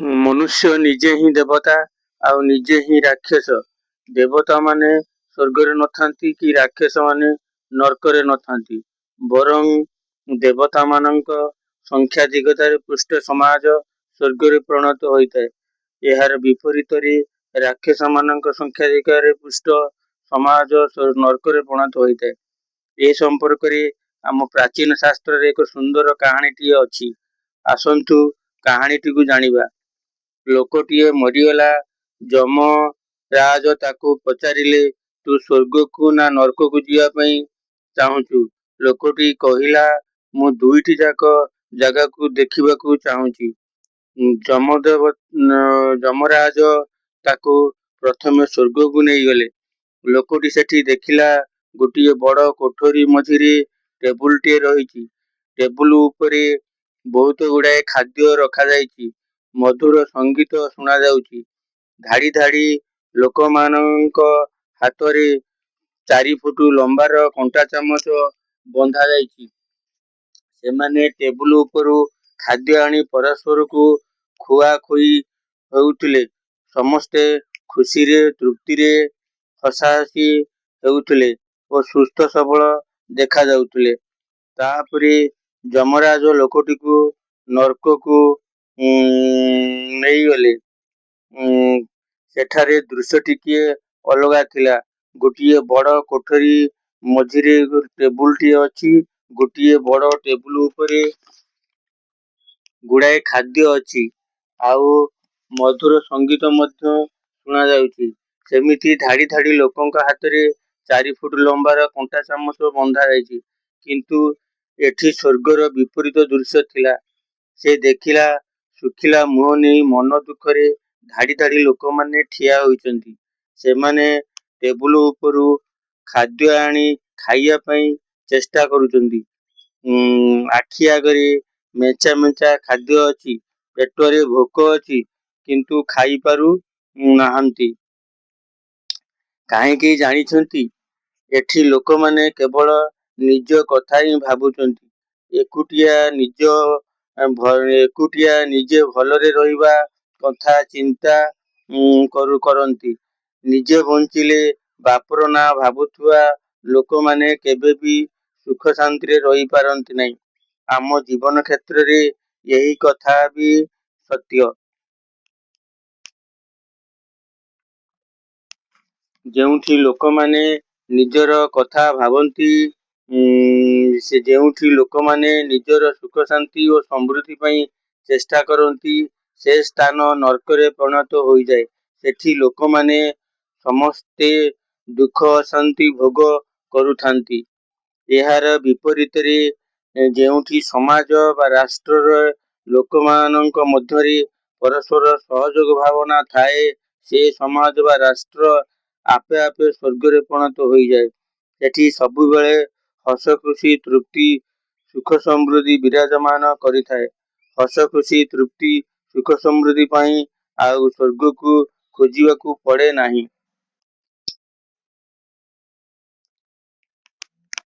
ମନୁଷ୍ୟ ନିଜେ ହିଁ ଦେବତା ଆଉ ନିଜେ ହିଁ ରାକ୍ଷସ। ଦେବତା ମାନେ ସ୍ୱର୍ଗରେ ନଥାନ୍ତି କି ରାକ୍ଷସ ମାନେ ନର୍କରେ ନଥାନ୍ତି। ବରଂ ଦେବତା ମାନଙ୍କ ସଂଖ୍ୟାଧିକତାରେ ପୃଷ୍ଟ ସମାଜ ସ୍ୱର୍ଗରେ ପରିଣତ ହୋଇଥାଏ। ଏହାର ବିପରୀତରେ ରାକ୍ଷସ ମାନଙ୍କ ସଂଖ୍ୟାଧିକରେ ପୃଷ୍ଟ ସମାଜ ନର୍କରେ ପରିଣତ ହୋଇଥାଏ। ଏ ସମ୍ପର୍କରେ ଆମ ପ୍ରାଚୀନ ଶାସ୍ତ୍ରରେ ଏକ ସୁନ୍ଦର କାହାଣୀଟିଏ ଅଛି। ଆସନ୍ତୁ କାହାଣୀଟିକୁ ଜାଣିବା। ଲୋକଟିଏ ମରିଗଲା। ଯମରାଜ ତାକୁ ପଚାରିଲେ, ତୁ ସ୍ୱର୍ଗକୁ ନା ନର୍କକୁ ଯିବା ପାଇଁ ଚାହୁଁଛୁ? ଲୋକଟି କହିଲା, ମୁଁ ଦୁଇଟି ଯାକ ଜାଗାକୁ ଦେଖିବାକୁ ଚାହୁଁଛି। ଯମରାଜ ତାକୁ ପ୍ରଥମେ ସ୍ୱର୍ଗକୁ ନେଇଗଲେ। ଲୋକଟି ସେଠି ଦେଖିଲା ଗୋଟିଏ ବଡ଼ କୋଠରୀ ମଝିରେ ଟେବୁଲଟିଏ ରହିଛି। ଟେବୁଲ ଉପରେ ବହୁତ ଗୁଡ଼ାଏ ଖାଦ୍ୟ ରଖାଯାଇଛି। ମଧୁର ସଙ୍ଗୀତ ଶୁଣାଯାଉଛି। ଧାଡ଼ି ଧାଡ଼ି ଲୋକମାନଙ୍କ ହାତରେ 4 ଫୁଟ ଲମ୍ବାର କଣ୍ଟା ଚାମଚ ବନ୍ଧା ଯାଇଛି। ସେମାନେ ଟେବୁଲ ଉପରୁ ଖାଦ୍ୟ ଆଣି ପରସ୍ପରକୁ ଖୁଆଖୁଇ ହେଉଥିଲେ। ସମସ୍ତେ ଖୁସିରେ ତୃପ୍ତିରେ ହସାହସି ହେଉଥିଲେ ଓ ସୁସ୍ଥ ସବଳ ଦେଖାଯାଉଥିଲେ। ତାପରେ ଯମରାଜ ଲୋକଟିକୁ ନର୍କକୁ ନେଇଗଲେ। ସେଠାରେ ଦୃଶ୍ୟ ଟିକିଏ ଅଲଗା ଥିଲା। ଗୋଟିଏ ବଡ଼ କୋଠରୀ ମଝିରେ ଟେବୁଲଟିଏ ଅଛି। ଗୋଟିଏ ବଡ଼ ଟେବୁଲ ଉପରେ ଗୁଡ଼ାଏ ଖାଦ୍ୟ ଅଛି ଆଉ ମଧୁର ସଙ୍ଗୀତ ମଧ୍ୟ ଶୁଣାଯାଉଛି। ସେମିତି ଧାଡ଼ି ଧାଡ଼ି ଲୋକଙ୍କ ହାତରେ 4 ଫୁଟ ଲମ୍ବାର କଣ୍ଟା ଚାମଚ ବନ୍ଧା ଯାଇଛି। କିନ୍ତୁ ଏଠି ସ୍ୱର୍ଗର ବିପରୀତ ଦୃଶ୍ୟ ଥିଲା। ସେ ଦେଖିଲା ଶୁଖିଲା ମୁହଁ ନେଇ ମନ ଦୁଃଖରେ ଧାଡ଼ି ଧାଡ଼ି ଲୋକମାନେ ଠିଆ ହୋଇଛନ୍ତି। ସେମାନେ ଟେବୁଲ ଉପରୁ ଖାଦ୍ୟ ଆଣି ଖାଇବା ପାଇଁ ଚେଷ୍ଟା କରୁଛନ୍ତି। ଆଖି ଆଗରେ ମେଞ୍ଚା ମେଞ୍ଚା ଖାଦ୍ୟ ଅଛି। ପେଟରେ ଭୋକ ଅଛି, କିନ୍ତୁ ଖାଇପାରୁ ନାହାନ୍ତି। କାହିଁକି ଜାଣିଛନ୍ତି? ଏଠି ଲୋକମାନେ କେବଳ ନିଜ କଥା ହିଁ ଭାବୁଛନ୍ତି। ଏକୁଟିଆ ନିଜେ ଭଲରେ ରହିବା କଥା ଚିନ୍ତା କରନ୍ତି। ନିଜେ ବଞ୍ଚିଲେ ବାପର ନାଁ ଭାବୁଥିବା ଲୋକମାନେ କେବେବି ସୁଖ ଶାନ୍ତିରେ ରହିପାରନ୍ତି ନାହିଁ। ଆମ ଜୀବନ କ୍ଷେତ୍ରରେ ଏହି କଥା ବି ସତ୍ୟ। ଯେଉଁଠି ଲୋକମାନେ ନିଜର କଥା ଭାବନ୍ତି, ଯେଉଁଠି ଲୋକମାନେ ନିଜର ସୁଖ ଶାନ୍ତି ଓ ସମୃଦ୍ଧି ପାଇଁ ଚେଷ୍ଟା କରନ୍ତି, ସେ ସ୍ଥାନ ନର୍କରେ ପରିଣତ ହୋଇଯାଏ। ସେଠି ଲୋକମାନେ ସମସ୍ତେ ଦୁଃଖ ଅଶାନ୍ତି ଭୋଗ କରୁଥାନ୍ତି। ଏହାର ବିପରୀତରେ ଯେଉଁଠି ସମାଜ ବା ରାଷ୍ଟ୍ରର ଲୋକମାନଙ୍କ ମଧ୍ୟରେ ପରସ୍ପର ସହଯୋଗ ଭାବନା ଥାଏ, ସେ ସମାଜ ବା ରାଷ୍ଟ୍ର ଆପେ ଆପେ ସ୍ୱର୍ଗରେ ପରିଣତ ହୋଇଯାଏ। ସେଠି ସବୁବେଳେ ହସ ଖୁସି ତୃପ୍ତି ସୁଖ ସମୃଦ୍ଧି ବିରାଜମାନ କରିଥାଏ। ହସ ଖୁସି ତୃପ୍ତି ସୁଖ ସମୃଦ୍ଧି ପାଇଁ ଆଉ ସ୍ୱର୍ଗକୁ ଖୋଜିବାକୁ ପଡ଼େ ନାହିଁ।